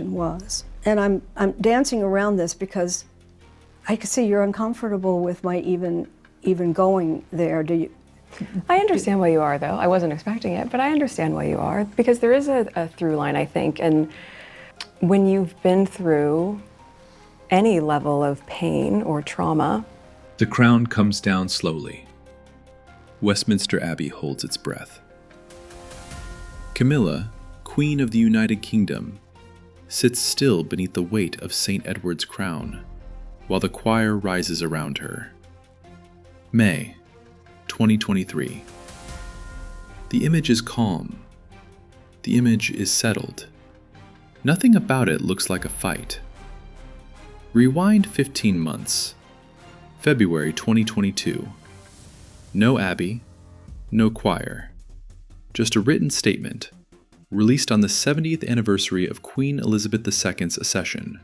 was. And I'm dancing around this because I can see you're uncomfortable with my even going there. Do you? I understand why you are, though. I wasn't expecting it, but I understand why you are, because there is a through line, I think. And when you've been through any level of pain or trauma. The crown comes down slowly. Westminster Abbey holds its breath. Camilla, Queen of the United Kingdom, sits still beneath the weight of St. Edward's crown, while the choir rises around her. May 2023. The image is calm. The image is settled. Nothing about it looks like a fight. Rewind 15 months. February 2022. No abbey, no choir. Just a written statement, released on the 70th anniversary of Queen Elizabeth II's accession,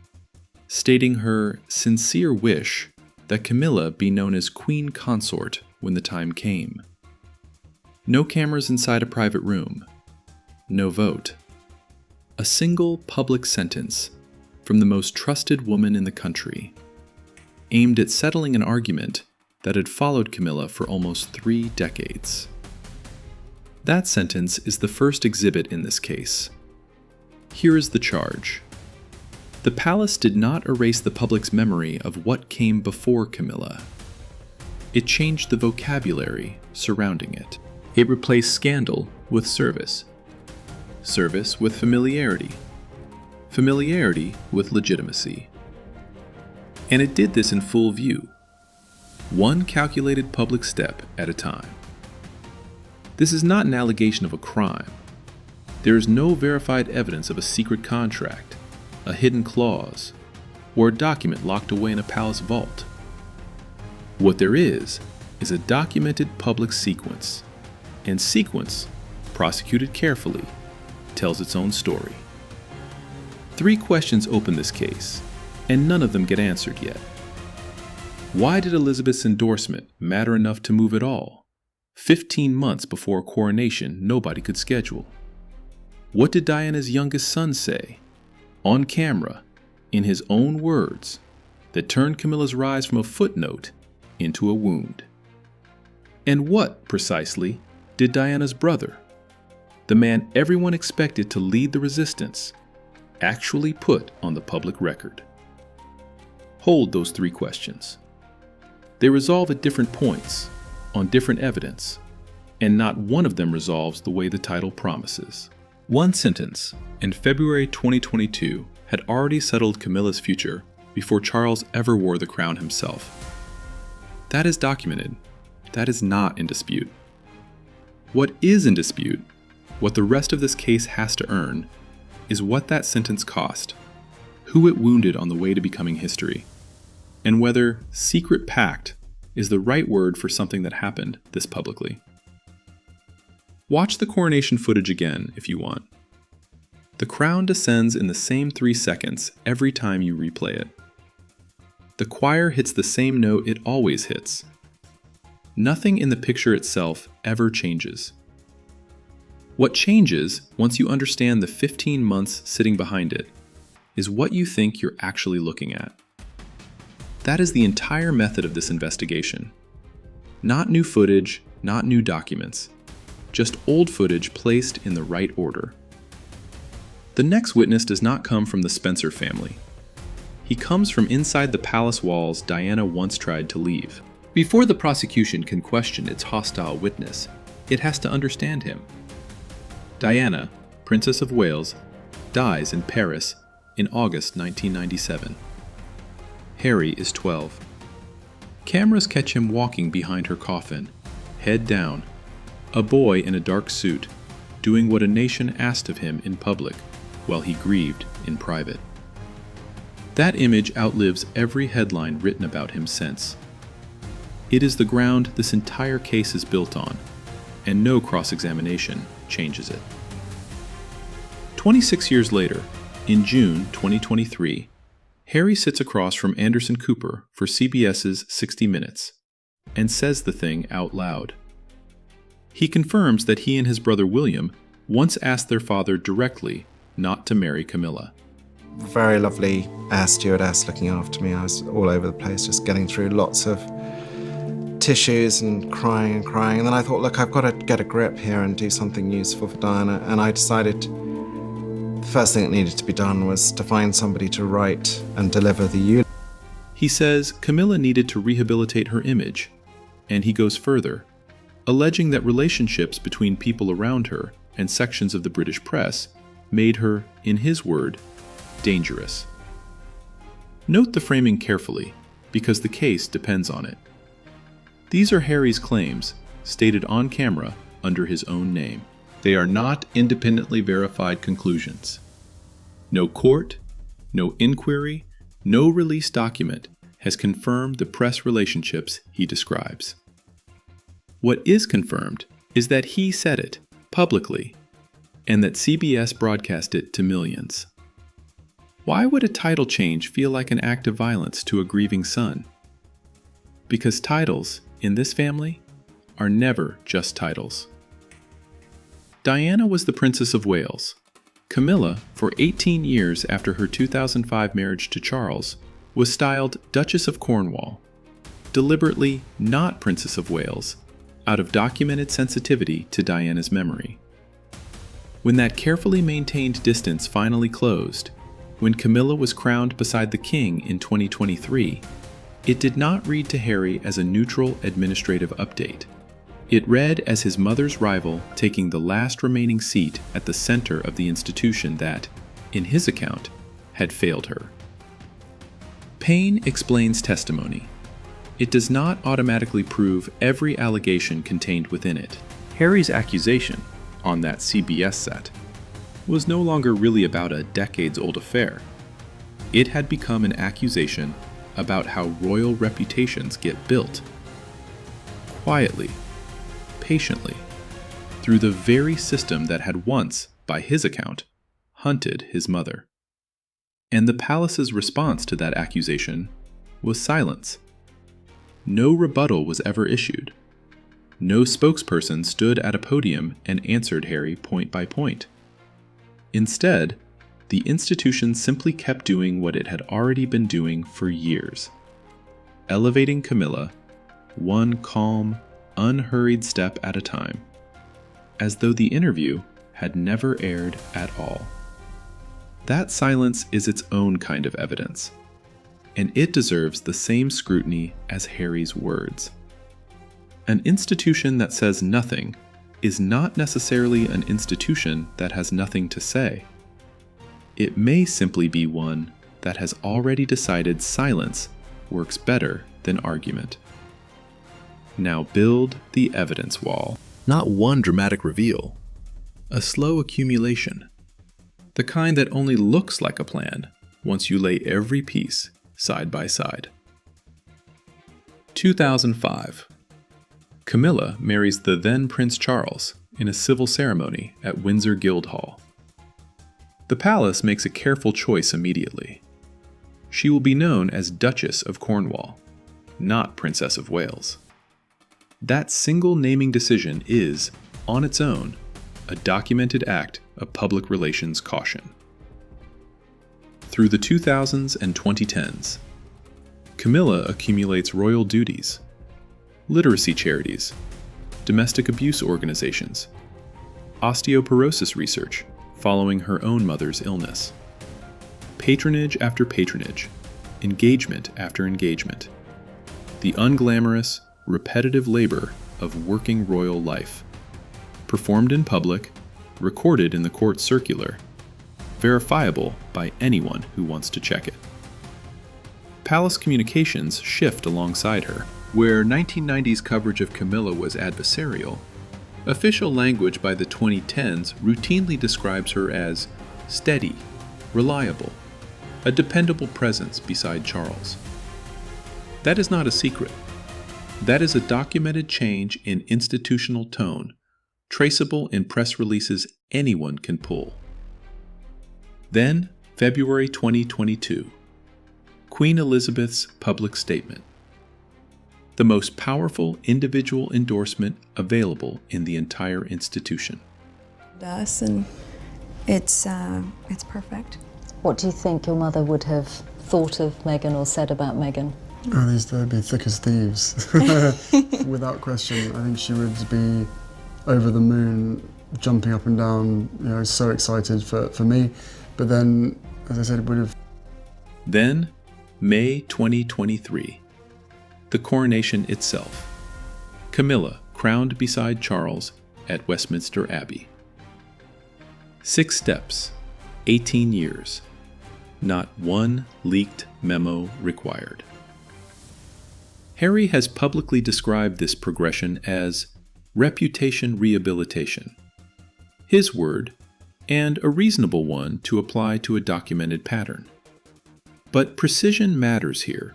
stating her sincere wish that Camilla be known as Queen Consort when the time came. No cameras inside a private room. No vote. A single public sentence from the most trusted woman in the country, aimed at settling an argument that had followed Camilla for almost 3 decades. That sentence is the first exhibit in this case. Here is the charge. The palace did not erase the public's memory of what came before Camilla. It changed the vocabulary surrounding it. It replaced scandal with service. Service with familiarity. Familiarity with legitimacy. And it did this in full view, one calculated public step at a time. This is not an allegation of a crime. There is no verified evidence of a secret contract, a hidden clause, or a document locked away in a palace vault. What there is a documented public sequence, and sequence, prosecuted carefully, tells its own story. 3 questions open this case, and none of them get answered yet. Why did Elizabeth's endorsement matter enough to move at all? 15 months before a coronation nobody could schedule. What did Diana's youngest son say, on camera, in his own words, that turned Camilla's rise from a footnote into a wound? And what, precisely, did Diana's brother, the man everyone expected to lead the resistance, actually put on the public record? Hold those 3 questions. They resolve at different points, on different evidence, and not one of them resolves the way the title promises. One sentence, in February 2022, had already settled Camilla's future before Charles ever wore the crown himself. That is documented. That is not in dispute. What is in dispute, what the rest of this case has to earn, is what that sentence cost, who it wounded on the way to becoming history, and whether secret pact is the right word for something that happened this publicly. Watch the coronation footage again if you want. The crown descends in the same 3 seconds every time you replay it. The choir hits the same note it always hits. Nothing in the picture itself ever changes. What changes, once you understand the 15 months sitting behind it, is what you think you're actually looking at. That is the entire method of this investigation. Not new footage, not new documents, just old footage placed in the right order. The next witness does not come from the Spencer family. He comes from inside the palace walls Diana once tried to leave. Before the prosecution can question its hostile witness, it has to understand him. Diana, Princess of Wales, dies in Paris in August 1997. Harry is 12. Cameras catch him walking behind her coffin, head down, a boy in a dark suit, doing what a nation asked of him in public, while he grieved in private. That image outlives every headline written about him since. It is the ground this entire case is built on, and no cross-examination changes it. 26 years later, in June 2023, Harry sits across from Anderson Cooper for CBS's 60 Minutes and says the thing out loud. He confirms that he and his brother William once asked their father directly not to marry Camilla. very lovely air stewardess looking after me. I was all over the place, just getting through lots of tissues and crying. And then I thought, look, I've got to get a grip here and do something useful for Diana. And I decided the first thing that needed to be done was to find somebody to write and deliver the eulogy. He says Camilla needed to rehabilitate her image, and he goes further, alleging that relationships between people around her and sections of the British press made her, in his word, dangerous. Note the framing carefully, because the case depends on it. These are Harry's claims, stated on camera under his own name. They are not independently verified conclusions. No court, no inquiry, no release document has confirmed the press relationships he describes. What is confirmed is that he said it publicly, and that CBS broadcast it to millions. Why would a title change feel like an act of violence to a grieving son? Because titles, in this family, are never just titles. Diana was the Princess of Wales. Camilla, for 18 years after her 2005 marriage to Charles, was styled Duchess of Cornwall, deliberately not Princess of Wales, out of documented sensitivity to Diana's memory. When that carefully maintained distance finally closed, when Camilla was crowned beside the king in 2023, it did not read to Harry as a neutral administrative update. It read as his mother's rival taking the last remaining seat at the center of the institution that, in his account, had failed her. Payne explains testimony. It does not automatically prove every allegation contained within it. Harry's accusation, on that CBS set, was no longer really about a decades-old affair. It had become an accusation about how royal reputations get built. Quietly, patiently, through the very system that had once, by his account, hunted his mother. And the palace's response to that accusation was silence. No rebuttal was ever issued. No spokesperson stood at a podium and answered Harry point by point. Instead, the institution simply kept doing what it had already been doing for years, elevating Camilla, one calm, unhurried step at a time, as though the interview had never aired at all. That silence is its own kind of evidence, and it deserves the same scrutiny as Harry's words. An institution that says nothing is not necessarily an institution that has nothing to say. It may simply be one that has already decided silence works better than argument. Now build the evidence wall. Not one dramatic reveal, a slow accumulation. The kind that only looks like a plan once you lay every piece side by side. 2005. Camilla marries the then Prince Charles in a civil ceremony at Windsor Guildhall. The palace makes a careful choice immediately. She will be known as Duchess of Cornwall, not Princess of Wales. That single naming decision is, on its own, a documented act of public relations caution. Through the 2000s and 2010s, Camilla accumulates royal duties, literacy charities, domestic abuse organizations, osteoporosis research following her own mother's illness, patronage after patronage, engagement after engagement, the unglamorous, repetitive labor of working royal life, performed in public, recorded in the court circular, verifiable by anyone who wants to check it. Palace communications shift alongside her. Where 1990s coverage of Camilla was adversarial, official language by the 2010s routinely describes her as steady, reliable, a dependable presence beside Charles. That is not a secret. That is a documented change in institutional tone, traceable in press releases anyone can pull. Then, February 2022, Queen Elizabeth's public statement. The most powerful individual endorsement available in the entire institution. Us, and it's perfect. What do you think your mother would have thought of Meghan or said about Meghan? Oh, they'd be thick as thieves. Without question. I think she would be over the moon, jumping up and down, so excited for me. But then, as I said, it would have... Then, May 2023. The coronation itself. Camilla crowned beside Charles at Westminster Abbey. 6 steps, 18 years. Not one leaked memo required. Harry has publicly described this progression as reputation rehabilitation. His word, and a reasonable one to apply to a documented pattern. But precision matters here,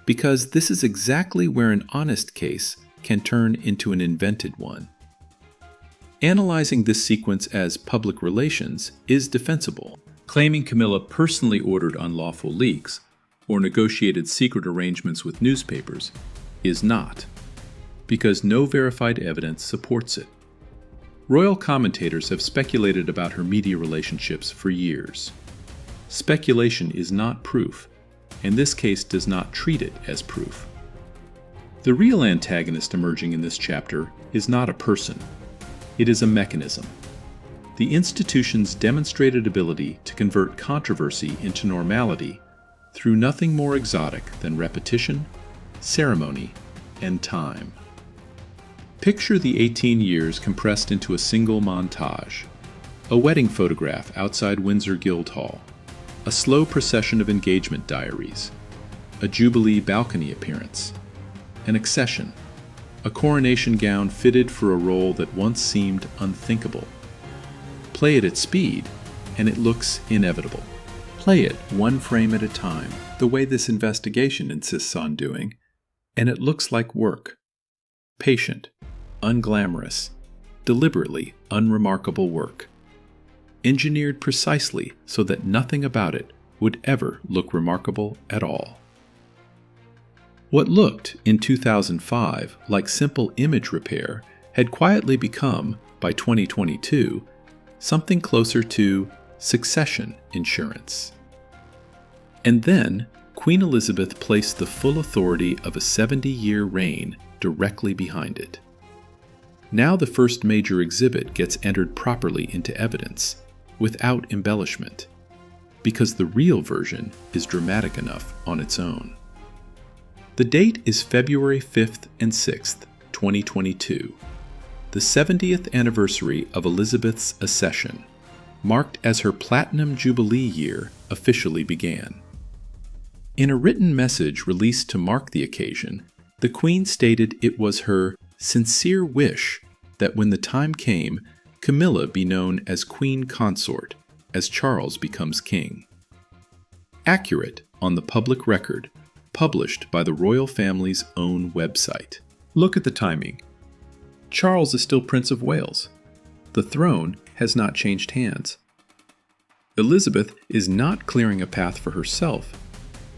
because this is exactly where an honest case can turn into an invented one. Analyzing this sequence as public relations is defensible. Claiming Camilla personally ordered unlawful leaks or negotiated secret arrangements with newspapers is not, because no verified evidence supports it. Royal commentators have speculated about her media relationships for years. Speculation is not proof, and this case does not treat it as proof. The real antagonist emerging in this chapter is not a person. It is a mechanism. The institution's demonstrated ability to convert controversy into normality through nothing more exotic than repetition, ceremony, and time. Picture the 18 years compressed into a single montage. A wedding photograph outside Windsor Guildhall, a slow procession of engagement diaries, a Jubilee balcony appearance, an accession, a coronation gown fitted for a role that once seemed unthinkable. Play it at speed, and it looks inevitable. Play it one frame at a time, the way this investigation insists on doing, and it looks like work. Patient, unglamorous, deliberately unremarkable work. Engineered precisely so that nothing about it would ever look remarkable at all. What looked, in 2005, like simple image repair had quietly become, by 2022, something closer to succession insurance. And then, Queen Elizabeth placed the full authority of a 70-year reign directly behind it. Now the first major exhibit gets entered properly into evidence, without embellishment, because the real version is dramatic enough on its own. The date is February 5th and 6th, 2022, the 70th anniversary of Elizabeth's accession, marked as her Platinum Jubilee year officially began. In a written message released to mark the occasion, the Queen stated it was her sincere wish that when the time came, Camilla be known as Queen Consort, as Charles becomes king. Accurate on the public record, published by the royal family's own website. Look at the timing. Charles is still Prince of Wales. The throne has not changed hands. Elizabeth is not clearing a path for herself.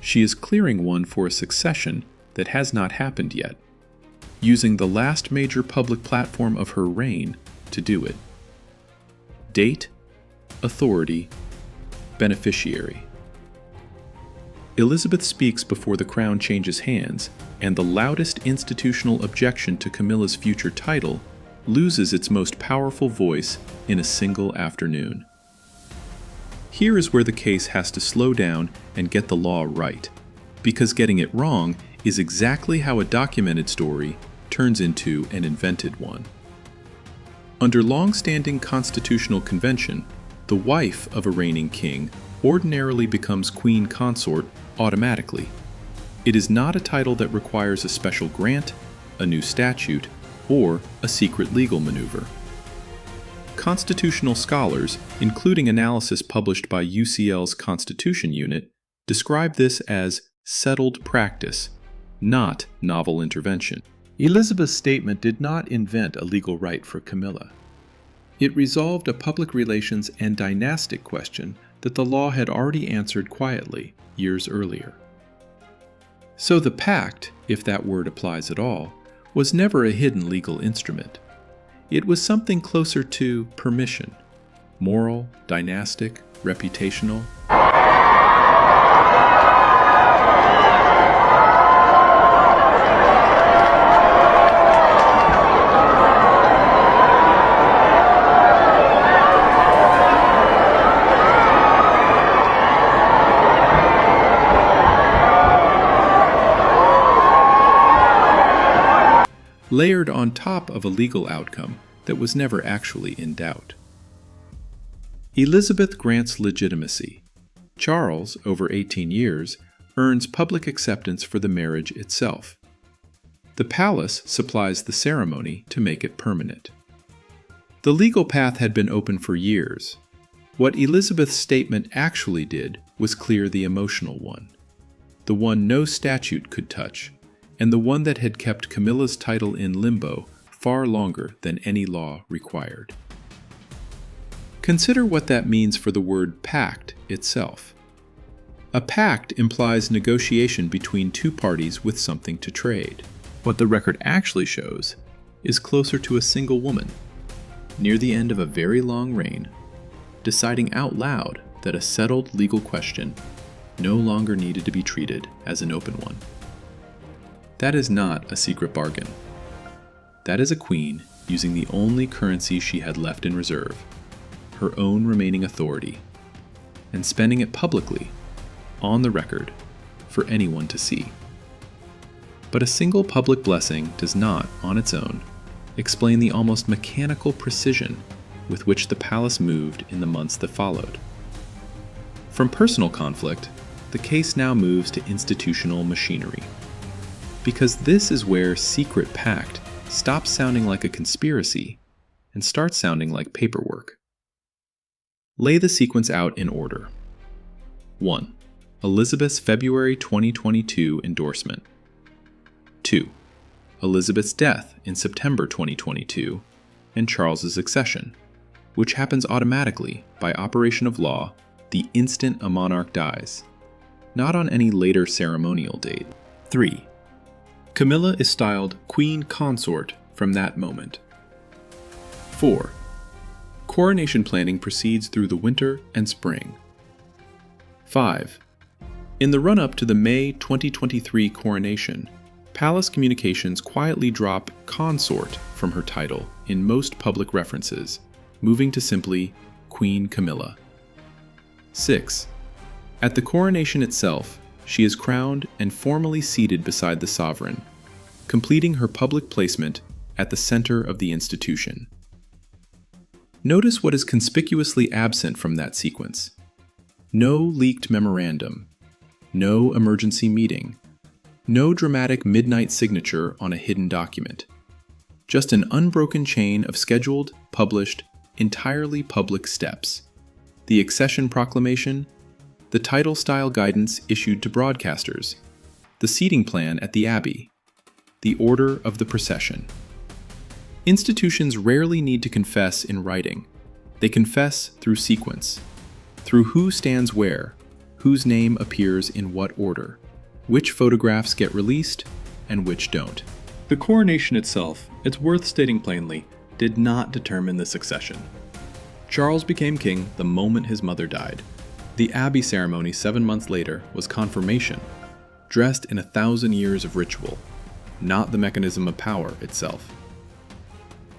She is clearing one for a succession that has not happened yet, using the last major public platform of her reign to do it. Date, authority, beneficiary. Elizabeth speaks before the crown changes hands, and the loudest institutional objection to Camilla's future title loses its most powerful voice in a single afternoon. Here is where the case has to slow down and get the law right, because getting it wrong is exactly how a documented story turns into an invented one. Under long-standing constitutional convention, the wife of a reigning king ordinarily becomes queen consort automatically. It is not a title that requires a special grant, a new statute, or a secret legal maneuver. Constitutional scholars, including analysis published by UCL's Constitution Unit, describe this as settled practice, not novel intervention. Elizabeth's statement did not invent a legal right for Camilla. It resolved a public relations and dynastic question that the law had already answered quietly years earlier. So the Pact, if that word applies at all, was never a hidden legal instrument. It was something closer to permission, moral, dynastic, reputational. layered on top of a legal outcome that was never actually in doubt. Elizabeth grants legitimacy. Charles, over 18 years, earns public acceptance for the marriage itself. The palace supplies the ceremony to make it permanent. The legal path had been open for years. What Elizabeth's statement actually did was clear the emotional one, the one no statute could touch, and the one that had kept Camilla's title in limbo far longer than any law required. Consider what that means for the word pact itself. A pact implies negotiation between two parties with something to trade. What the record actually shows is closer to a single woman, near the end of a very long reign, deciding out loud that a settled legal question no longer needed to be treated as an open one. That is not a secret bargain. That is a queen using the only currency she had left in reserve, her own remaining authority, and spending it publicly, on the record, for anyone to see. But a single public blessing does not, on its own, explain the almost mechanical precision with which the palace moved in the months that followed. From personal conflict, the case now moves to institutional machinery. Because this is where secret pact stops sounding like a conspiracy and starts sounding like paperwork. Lay the sequence out in order. 1. Elizabeth's February 2022 endorsement. 2. Elizabeth's death in September 2022 and Charles's accession, which happens automatically by operation of law the instant a monarch dies, not on any later ceremonial date. 3. Camilla is styled Queen Consort from that moment. 4. Coronation planning proceeds through the winter and spring. 5. In the run-up to the May 2023 coronation, Palace communications quietly drop consort from her title in most public references, moving to simply Queen Camilla. 6. At the coronation itself, she is crowned and formally seated beside the sovereign, completing her public placement at the center of the institution. Notice what is conspicuously absent from that sequence. No leaked memorandum, no emergency meeting, no dramatic midnight signature on a hidden document. Just an unbroken chain of scheduled, published, entirely public steps. The accession proclamation, the title style guidance issued to broadcasters, the seating plan at the Abbey, the order of the procession. Institutions rarely need to confess in writing. They confess through sequence, through who stands where, whose name appears in what order, which photographs get released, and which don't. The coronation itself, it's worth stating plainly, did not determine the succession. Charles became king the moment his mother died. The Abbey ceremony 7 months later was confirmation, dressed in 1,000 years of ritual, not the mechanism of power itself.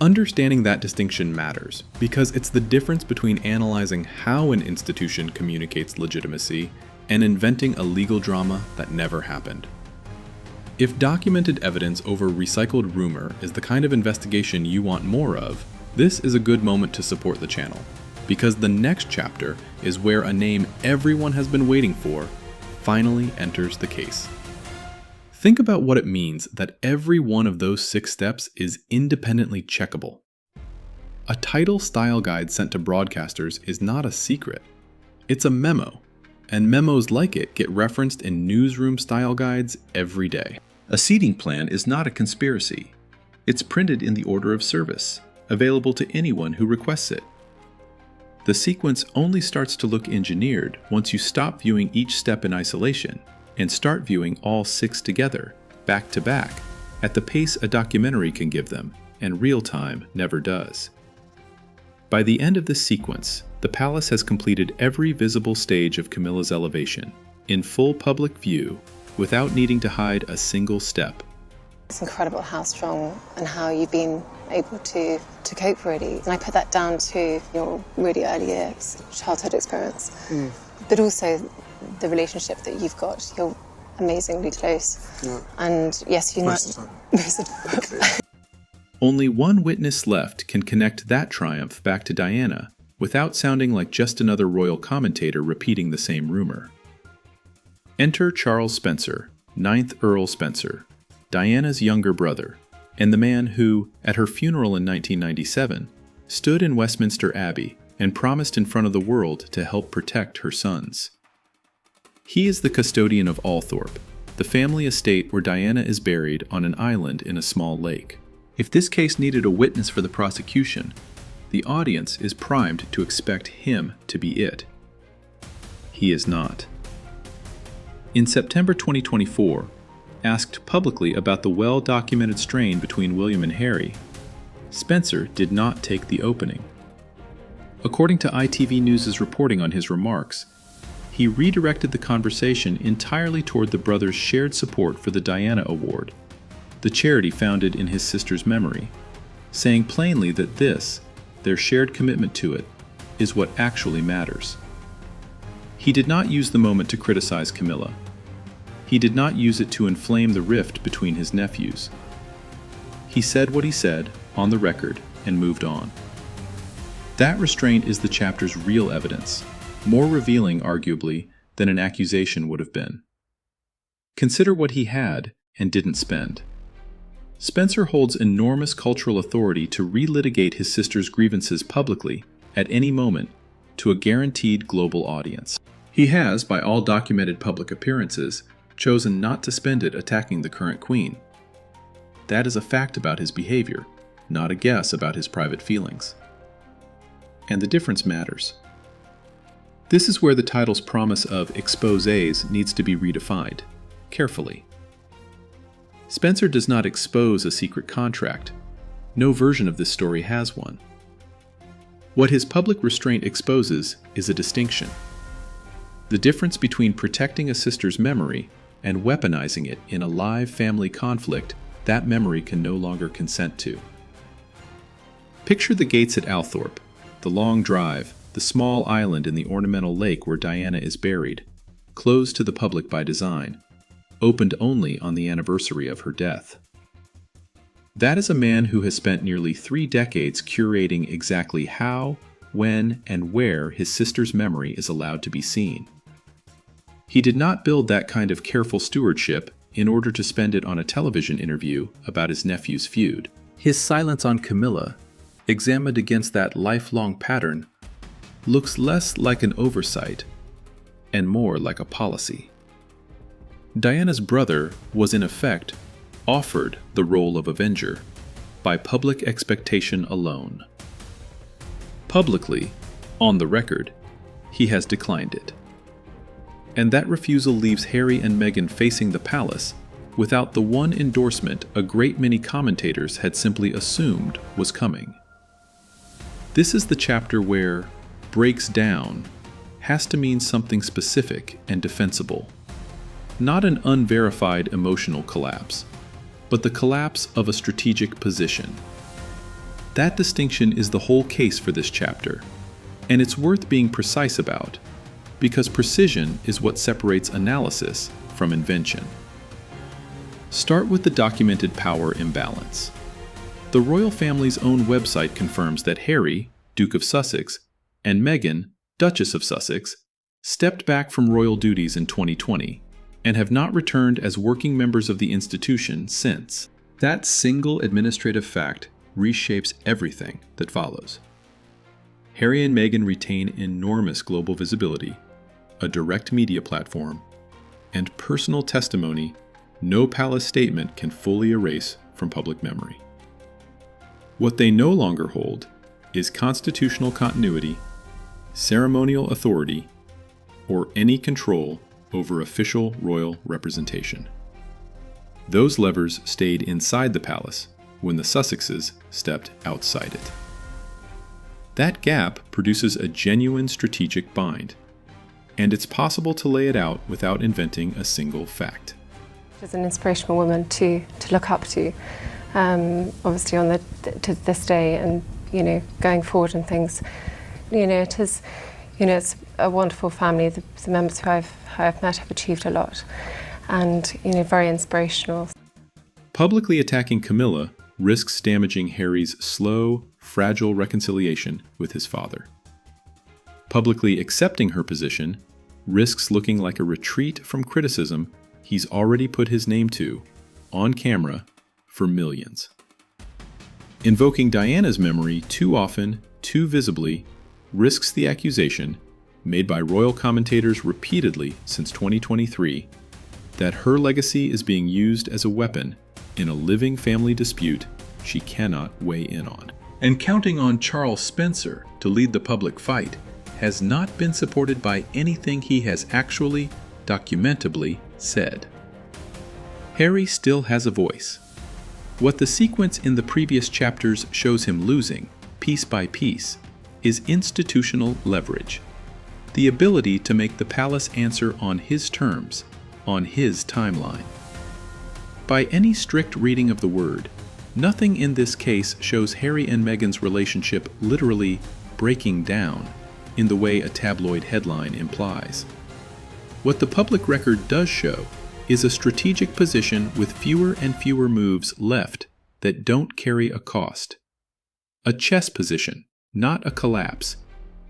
Understanding that distinction matters because it's the difference between analyzing how an institution communicates legitimacy and inventing a legal drama that never happened. If documented evidence over recycled rumor is the kind of investigation you want more of, this is a good moment to support the channel, because the next chapter is where a name everyone has been waiting for finally enters the case. Think about what it means that every one of those 6 steps is independently checkable. A title style guide sent to broadcasters is not a secret. It's a memo, and memos like it get referenced in newsroom style guides every day. A seating plan is not a conspiracy. It's printed in the order of service, available to anyone who requests it. The sequence only starts to look engineered once you stop viewing each step in isolation and start viewing all 6 together, back to back, at the pace a documentary can give them, and real time never does. By the end of this sequence, the palace has completed every visible stage of Camilla's elevation, in full public view, without needing to hide a single step. It's incredible how strong and how you've been able to cope really. And I put that down to your really early years, childhood experience, but also the relationship that you've got. You're amazingly close. Yeah. And yes, you know. Most of the time. Only one witness left can connect that triumph back to Diana without sounding like just another royal commentator repeating the same rumor. Enter Charles Spencer, 9th Earl Spencer, Diana's younger brother, and the man who, at her funeral in 1997, stood in Westminster Abbey and promised in front of the world to help protect her sons. He is the custodian of Althorpe, the family estate where Diana is buried on an island in a small lake. If this case needed a witness for the prosecution, the audience is primed to expect him to be it. He is not. In September 2024, asked publicly about the well-documented strain between William and Harry, Spencer did not take the opening. According to ITV News' reporting on his remarks, he redirected the conversation entirely toward the brothers' shared support for the Diana Award, the charity founded in his sister's memory, saying plainly that this, their shared commitment to it, is what actually matters. He did not use the moment to criticize Camilla. He did not use it to inflame the rift between his nephews. He said what he said, on the record, and moved on. That restraint is the chapter's real evidence, more revealing, arguably, than an accusation would have been. Consider what he had and didn't spend. Spencer holds enormous cultural authority to relitigate his sister's grievances publicly, at any moment, to a guaranteed global audience. He has, by all documented public appearances, chosen not to spend it attacking the current queen. That is a fact about his behavior, not a guess about his private feelings. And the difference matters. This is where the title's promise of exposés needs to be redefined, carefully. Spencer does not expose a secret contract. No version of this story has one. What his public restraint exposes is a distinction. The difference between protecting a sister's memory and weaponizing it in a live family conflict that memory can no longer consent to. Picture the gates at Althorpe, the long drive, the small island in the ornamental lake where Diana is buried, closed to the public by design, opened only on the anniversary of her death. That is a man who has spent nearly 3 decades curating exactly how, when, and where his sister's memory is allowed to be seen. He did not build that kind of careful stewardship in order to spend it on a television interview about his nephew's feud. His silence on Camilla, examined against that lifelong pattern, looks less like an oversight and more like a policy. Diana's brother was in effect offered the role of avenger by public expectation alone. Publicly, on the record, he has declined it. And that refusal leaves Harry and Meghan facing the palace without the one endorsement a great many commentators had simply assumed was coming. This is the chapter where breaks down has to mean something specific and defensible. Not an unverified emotional collapse, but the collapse of a strategic position. That distinction is the whole case for this chapter, and it's worth being precise about, because precision is what separates analysis from invention. Start with the documented power imbalance. The royal family's own website confirms that Harry, Duke of Sussex, and Meghan, Duchess of Sussex, stepped back from royal duties in 2020 and have not returned as working members of the institution since. That single administrative fact reshapes everything that follows. Harry and Meghan retain enormous global visibility, a direct media platform, and personal testimony no palace statement can fully erase from public memory. What they no longer hold is constitutional continuity, ceremonial authority, or any control over official royal representation. Those levers stayed inside the palace when the Sussexes stepped outside it. That gap produces a genuine strategic bind, and it's possible to lay it out without inventing a single fact. She's an inspirational woman to look up to, obviously to this day, and going forward and things. It is, it's a wonderful family. The members who I've met have achieved a lot, and very inspirational. Publicly attacking Camilla risks damaging Harry's slow, fragile reconciliation with his father. Publicly accepting her position risks looking like a retreat from criticism he's already put his name to, on camera, for millions. Invoking Diana's memory too often, too visibly, risks the accusation, made by royal commentators repeatedly since 2023, that her legacy is being used as a weapon in a living family dispute she cannot weigh in on. And counting on Charles Spencer to lead the public fight has not been supported by anything he has actually, documentably said. Harry still has a voice. What the sequence in the previous chapters shows him losing, piece by piece, is institutional leverage. The ability to make the palace answer on his terms, on his timeline. By any strict reading of the word, nothing in this case shows Harry and Meghan's relationship literally breaking down in the way a tabloid headline implies. What the public record does show is a strategic position with fewer and fewer moves left that don't carry a cost. A chess position, not a collapse,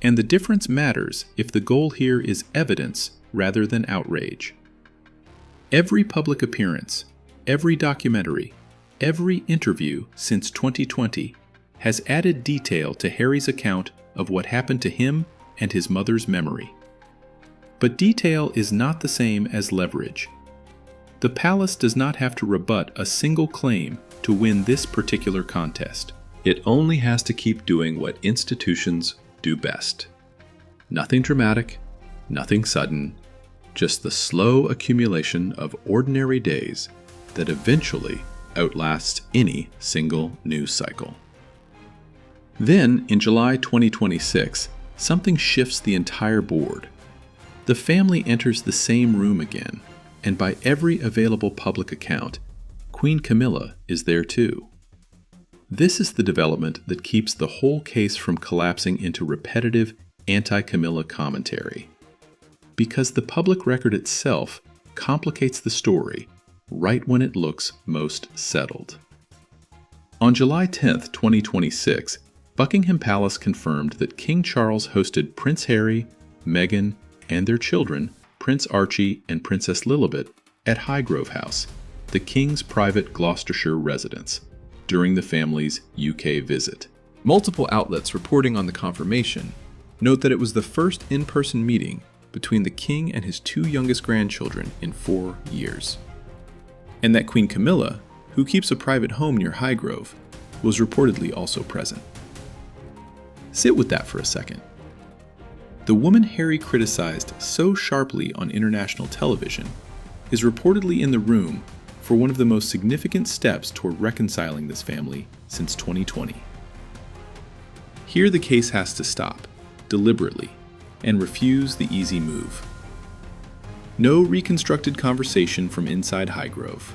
and the difference matters if the goal here is evidence rather than outrage. Every public appearance, every documentary, every interview since 2020 has added detail to Harry's account of what happened to him and his mother's memory. But detail is not the same as leverage. The palace does not have to rebut a single claim to win this particular contest. It only has to keep doing what institutions do best. Nothing dramatic, nothing sudden, just the slow accumulation of ordinary days that eventually outlasts any single news cycle. Then, in July 2026, something shifts the entire board. The family enters the same room again, and by every available public account, Queen Camilla is there too. This is the development that keeps the whole case from collapsing into repetitive anti-Camilla commentary. Because the public record itself complicates the story right when it looks most settled. On July 10, 2026, Buckingham Palace confirmed that King Charles hosted Prince Harry, Meghan, and their children, Prince Archie and Princess Lilibet, at Highgrove House, the King's private Gloucestershire residence, during the family's UK visit. Multiple outlets reporting on the confirmation note that it was the first in-person meeting between the King and his two youngest grandchildren in 4 years. And that Queen Camilla, who keeps a private home near Highgrove, was reportedly also present. Sit with that for a second. The woman Harry criticized so sharply on international television is reportedly in the room for one of the most significant steps toward reconciling this family since 2020. Here the case has to stop, deliberately, and refuse the easy move. No reconstructed conversation from inside Highgrove.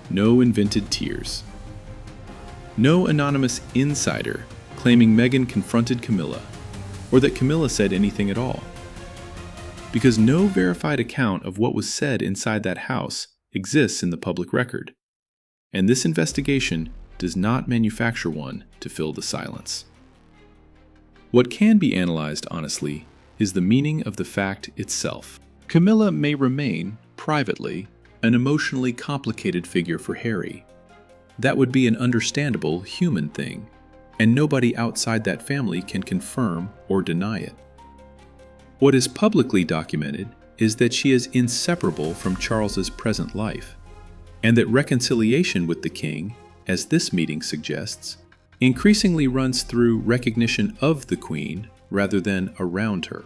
No invented tears. No anonymous insider claiming Meghan confronted Camilla, or that Camilla said anything at all. Because no verified account of what was said inside that house exists in the public record, and this investigation does not manufacture one to fill the silence. What can be analyzed honestly is the meaning of the fact itself. Camilla may remain, privately, an emotionally complicated figure for Harry. That would be an understandable human thing, and nobody outside that family can confirm or deny it. What is publicly documented is that she is inseparable from Charles's present life, and that reconciliation with the king, as this meeting suggests, increasingly runs through recognition of the queen rather than around her.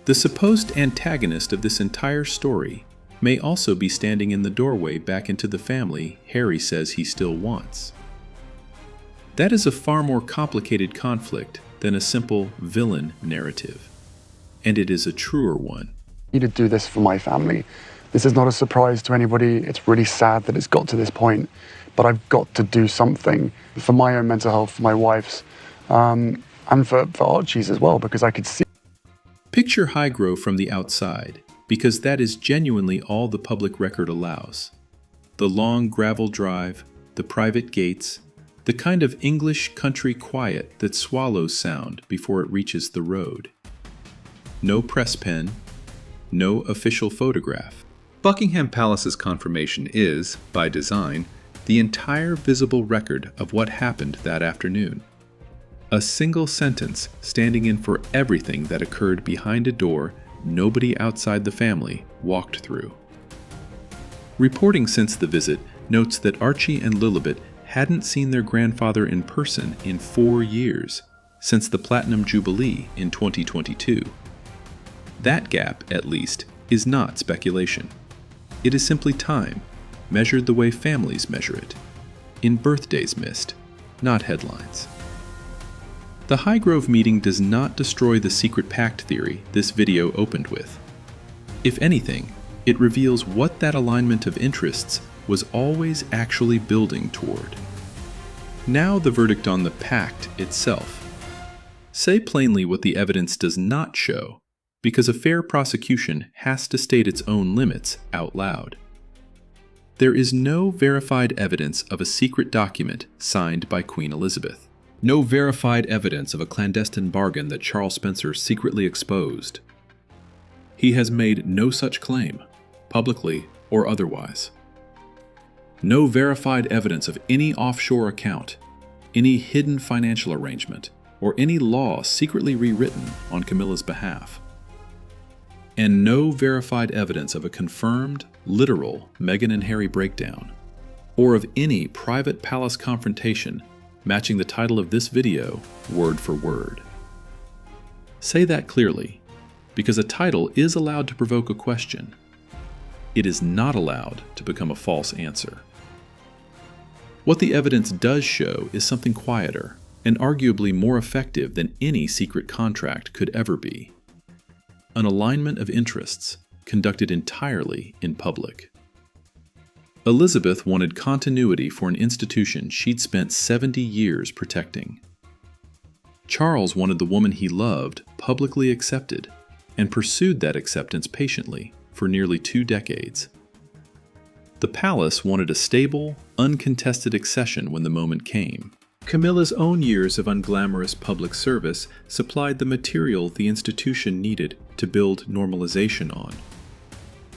The supposed antagonist of this entire story may also be standing in the doorway back into the family Harry says he still wants. That is a far more complicated conflict than a simple villain narrative, and it is a truer one. I need to do this for my family. This is not a surprise to anybody. It's really sad that it's got to this point, but I've got to do something for my own mental health, for my wife's, and for Archie's as well, because I could see. Picture Highgrove from the outside, because that is genuinely all the public record allows. The long gravel drive, the private gates, the kind of English country quiet that swallows sound before it reaches the road. No press pen, no official photograph. Buckingham Palace's confirmation is, by design, the entire visible record of what happened that afternoon. A single sentence standing in for everything that occurred behind a door nobody outside the family walked through. Reporting since the visit notes that Archie and Lilibet hadn't seen their grandfather in person in 4 years, since the Platinum Jubilee in 2022. That gap, at least, is not speculation. It is simply time, measured the way families measure it, in birthdays missed, not headlines. The Highgrove meeting does not destroy the secret pact theory this video opened with. If anything, it reveals what that alignment of interests was always actually building toward. Now the verdict on the pact itself. Say plainly what the evidence does not show, because a fair prosecution has to state its own limits out loud. There is no verified evidence of a secret document signed by Queen Elizabeth. No verified evidence of a clandestine bargain that Charles Spencer secretly exposed. He has made no such claim, publicly or otherwise. No verified evidence of any offshore account, any hidden financial arrangement, or any law secretly rewritten on Camilla's behalf. And no verified evidence of a confirmed, literal Meghan and Harry breakdown, or of any private palace confrontation matching the title of this video word for word. Say that clearly, because a title is allowed to provoke a question. It is not allowed to become a false answer. What the evidence does show is something quieter and arguably more effective than any secret contract could ever be. An alignment of interests conducted entirely in public. Elizabeth wanted continuity for an institution she'd spent 70 years protecting. Charles wanted the woman he loved publicly accepted and pursued that acceptance patiently for nearly 2 decades. The palace wanted a stable, uncontested accession when the moment came. Camilla's own years of unglamorous public service supplied the material the institution needed to build normalization on.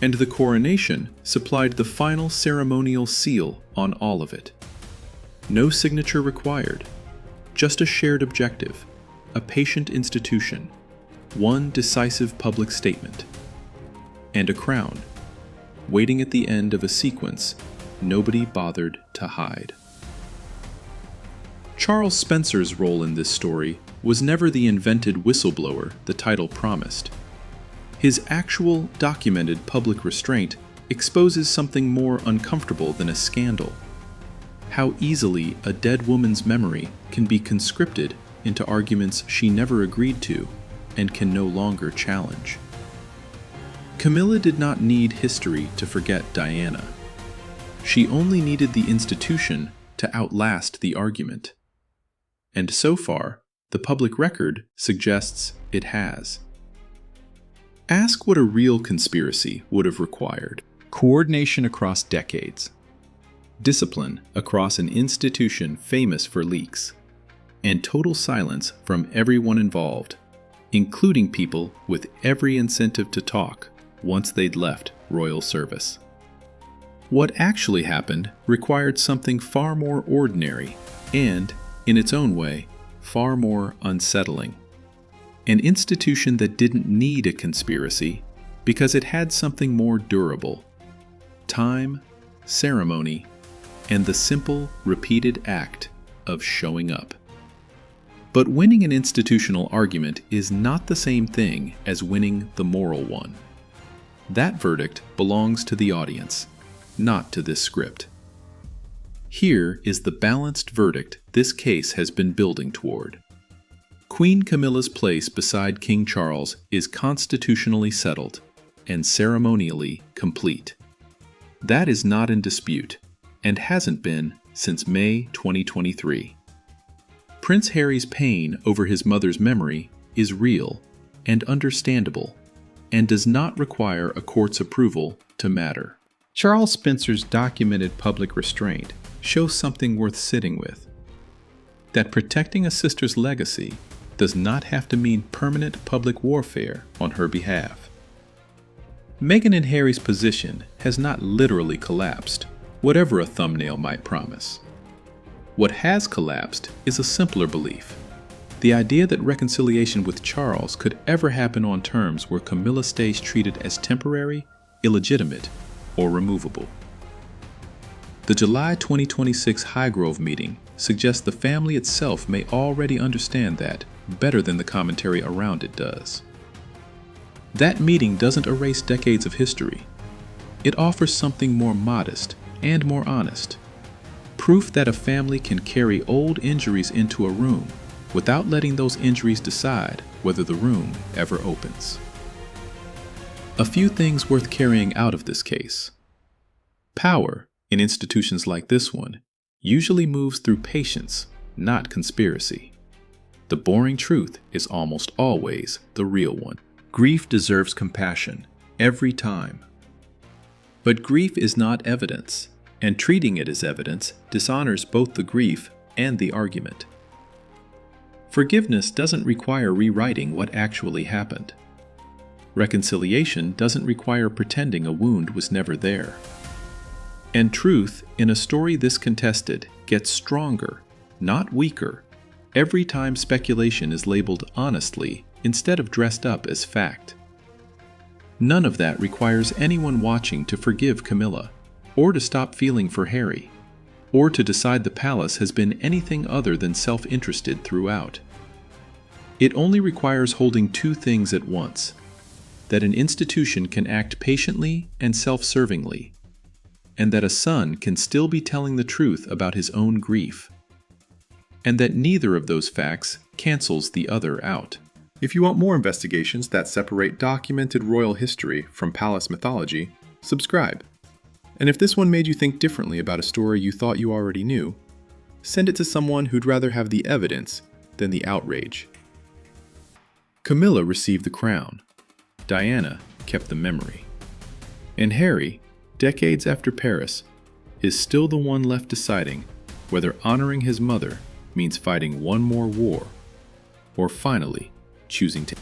And the coronation supplied the final ceremonial seal on all of it. No signature required, just a shared objective, a patient institution, one decisive public statement, and a crown, waiting at the end of a sequence nobody bothered to hide. Charles Spencer's role in this story was never the invented whistleblower the title promised. His actual, documented public restraint exposes something more uncomfortable than a scandal. How easily a dead woman's memory can be conscripted into arguments she never agreed to and can no longer challenge. Camilla did not need history to forget Diana. She only needed the institution to outlast the argument. And so far, the public record suggests it has. Ask what a real conspiracy would have required. Coordination across decades. Discipline across an institution famous for leaks. And total silence from everyone involved, including people with every incentive to talk once they'd left royal service. What actually happened required something far more ordinary and, in its own way, far more unsettling. An institution that didn't need a conspiracy because it had something more durable. Time, ceremony, and the simple, repeated act of showing up. But winning an institutional argument is not the same thing as winning the moral one. That verdict belongs to the audience, not to this script. Here is the balanced verdict this case has been building toward. Queen Camilla's place beside King Charles is constitutionally settled and ceremonially complete. That is not in dispute, and hasn't been since May 2023. Prince Harry's pain over his mother's memory is real and understandable, and does not require a court's approval to matter. Charles Spencer's documented public restraint shows something worth sitting with. That protecting a sister's legacy does not have to mean permanent public warfare on her behalf. Meghan and Harry's position has not literally collapsed, whatever a thumbnail might promise. What has collapsed is a simpler belief: the idea that reconciliation with Charles could ever happen on terms where Camilla stays treated as temporary, illegitimate, or removable. The July 2026 Highgrove meeting suggests the family itself may already understand that better than the commentary around it does. That meeting doesn't erase decades of history. It offers something more modest and more honest. Proof that a family can carry old injuries into a room without letting those injuries decide whether the room ever opens. A few things worth carrying out of this case. Power, in institutions like this one, usually moves through patience, not conspiracy. The boring truth is almost always the real one. Grief deserves compassion, every time. But grief is not evidence, and treating it as evidence dishonors both the grief and the argument. Forgiveness doesn't require rewriting what actually happened. Reconciliation doesn't require pretending a wound was never there. And truth, in a story this contested, gets stronger, not weaker, every time speculation is labeled honestly instead of dressed up as fact. None of that requires anyone watching to forgive Camilla, or to stop feeling for Harry, or to decide the palace has been anything other than self-interested throughout. It only requires holding two things at once: that an institution can act patiently and self-servingly, and that a son can still be telling the truth about his own grief, and that neither of those facts cancels the other out. If you want more investigations that separate documented royal history from palace mythology, subscribe. And if this one made you think differently about a story you thought you already knew, send it to someone who'd rather have the evidence than the outrage. Camilla received the crown. Diana kept the memory. And Harry, decades after Paris, is still the one left deciding whether honoring his mother means fighting one more war, or finally choosing to